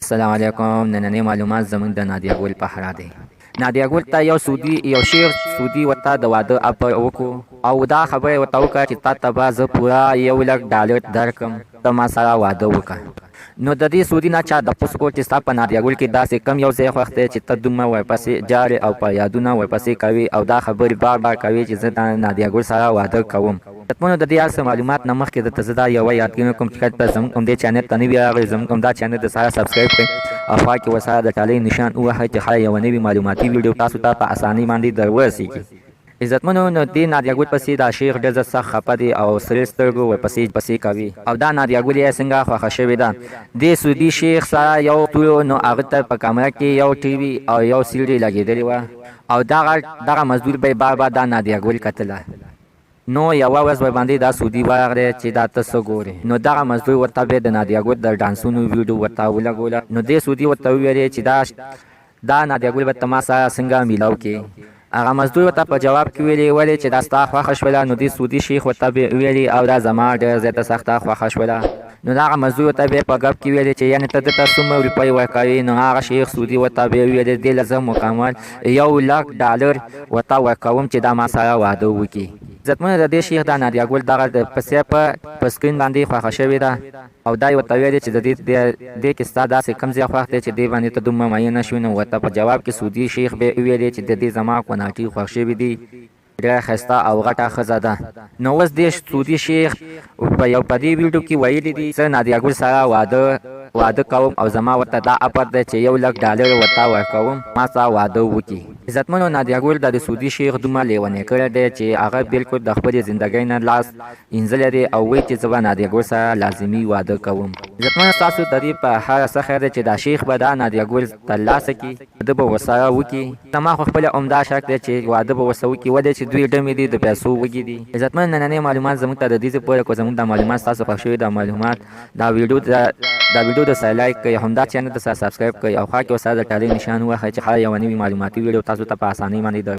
السلام علیکم. نننې معلومات زمونږ د نادیه ګل په اړه دی. نادیه ګل ته یو شیخ سعودي ورته د واده اپر وکړو او دا خبره ورته وکړه چې تا ته به زه پوره $1,00,000 درکړم ته ما سره واده وکړه. نو د دې سعودي نه چا تپوس وکړ چې ستا په نادیه ګل کې داسې کم یو ځای خوښ دی چې ته دومره ورپسې جارې او فریادونه ورپسې کوي او دا خبرې بار بار کوي چې زه د نادیه ګل سره واده کوم. عزتمنو د دې هر څه معلومات نه مخکې درته زه دا یوه یادګي کوم چې کله زموږ همدې چینل ته نوي راغلئ زموږ همدا چینل د سره سبسګرایب کړئ او خوا کې ورسره د ټالۍ نشان ووهئ چې هره یوه نوي معلوماتي ویډیو تاسو ته په اسانۍ باندې در ورسېږي. عزتمنو نو دې نادیه ګل پسې دا شیخ ډېر زیات سخت خفه دی او سرې سترګو ورپسې کوي او دا نادیه ګل یې څنګه خوښه شوې ده. دې سعودي شیخ سره یو تلو نو هغه ته په کامره کې یو ټي وي او یو سیډي لګېدلې وه او دغه مزدور به یې بار بار دا نادیه ګل کتله. نو یوه ورځ ورباندې دا سعودي ورغلی چې دا ته څه ګورې. نو دغه مزدور ورته بیا د نادیه ګل د ډانسونو ویډیو ورته ولګوله. نو دې سعودي ورته وویلې چې دا نادیه ګل به ته ما سره څنګه میلاو کړې. هغه مزدور ورته په جواب کې ویلې ولې چې دا ستا خوښه شوله. نو دې سعودي شیخ ورته ویلې او دا زما ډېر زیاته سخته خوښه شوله. نو دغه مزدور ورته بیا په ګپ کې ویلې چې یعنې ته دته څومره روپۍ ورکوې. نو هغه شیخ سعودي ورته بیا ویلې دې له زه مکمل $1,00,000 ورته ورکوم چې دا ما سره واده وکړي. عزتمنو د دې شیخ دا نادیه ګل دغه پسې په سکرین باندې خوښه شوې ده او دا یې ورته ویلې چې د دې کې ستا داسې کوم ځای خوښ دی چې دې باندې ته دومره مینه شوې. نو ورته په جواب کې سعودي شیخ بیا ویلې چې د دې زما کوناټي خوښ شوي دي ډېره ښایسته او غټه ښځه ده. نو اوس دې سعودي شیخ په دې ویډیو کې ویلي دي زه نادیه ګل سره واده کوم او زما ورته دا اپر دی چې $1,00,000 ورته ورکوم ما سره واده وکړي. عزتمنو نادیه ګل د سعودي شیخ دومره لیونی کړی دی چې هغه بالکل د خپلې زندګۍ نه لاس اینځلی دی او وایي چې زه به نادیه ګل سره لازمي واده کوم. عزتمنو ستاسو د دې په هر څه خیر دی چې دا شیخ به دا نادیه ګل ترلاسه کړي واده به ورسره وکړي. زما خو خپله عمده شک دی چې واده به ورسره وکړي ولې چې دوی ډمې دي د پیسو وږي دي. عزتمنو نننۍ معلومات زموږ ته د دې ځای پورې کړو. زموږ دا معلومات ستاسو خوښ شوي دا معلومات دا ویډیو د سره لایک کړئ همدا چینل د سره سبسګرایب کړئ او خوا کې ورسره د ټالۍ نشان ووهئ چې هر یوه نوي معلوماتي ویډیو تاسو ته په اسانۍ باندې